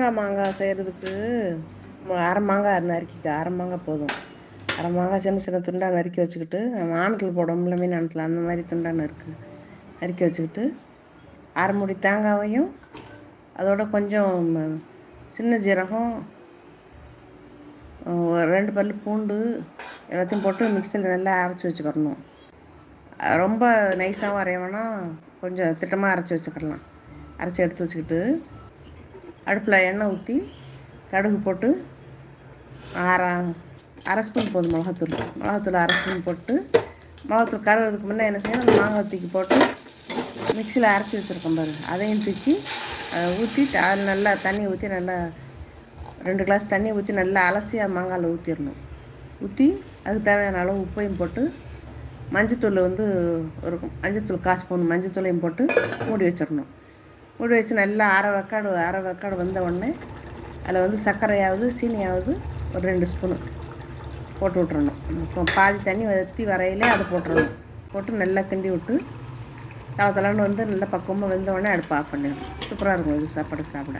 தேங்காய் மாங்காய் செய்கிறதுக்கு அரை மாங்காய் நறுக்கிக்க. அரை மாங்காய் போதும். அரை மாங்காய் சின்ன சின்ன துண்டாக நறுக்கி வச்சுக்கிட்டு, ஆணத்தில் போடுவோம்ல மீன் ஆணத்தில், அந்த மாதிரி துண்டாக நறுக்கி வச்சுக்கிட்டு, அரை மூடி தேங்காவையும் அதோட கொஞ்சம் சின்ன ஜீரகம், 2 பல் பூண்டு எல்லாத்தையும் போட்டு மிக்சியில் நல்லா அரைச்சி வச்சுக்கிறணும். ரொம்ப நைஸாகவும் அரையவேனா, கொஞ்சம் திட்டமாக அரைச்சி வச்சுக்கிடலாம். அரைச்சி எடுத்து வச்சுக்கிட்டு அடுப்பில் எண்ணெய் ஊற்றி கடுகு போட்டு அரை ஸ்பூன் போதும் மிளகாத்தூள் அரை ஸ்பூன் போட்டு, மிளகாத்தூள் கருகிறதுக்கு முன்னே என்ன செய்யணும், அந்த மாங்காய் தூக்கி போட்டு மிக்சியில் அரைச்சி வச்சுருக்கோம் பாரு, அதையும் தூக்கி ஊற்றி அதில் நல்லா தண்ணி ஊற்றி நல்லா 2 கிளாஸ் தண்ணி ஊற்றி நல்லா அலசி மாங்காயில் ஊற்றிடணும். ஊற்றி அதுக்கு தேவையான அளவு உப்பையும் போட்டு, மஞ்சத்தூள் மஞ்சத்தூள் 1/4 ஸ்பூன் மஞ்சத்தூளையும் போட்டு மூடி வச்சிடணும். மூடி வச்சு நல்லா அரை வெக்காடு வந்த உடனே அதில் சர்க்கரையாவது சீனியாவது ஒரு 2 ஸ்பூனு போட்டு விட்றணும். இப்போ பாதி தண்ணி வற்றி வரையிலே அதை போட்டுடணும். போட்டு நல்லா கிண்டி விட்டு தளன்னு நல்லா பக்குவமாக வெந்த உடனே அடுப்பு ஆஃப் பண்ணிடணும். சூப்பராக இருக்கும் இது சாப்பாடு சாப்பிட.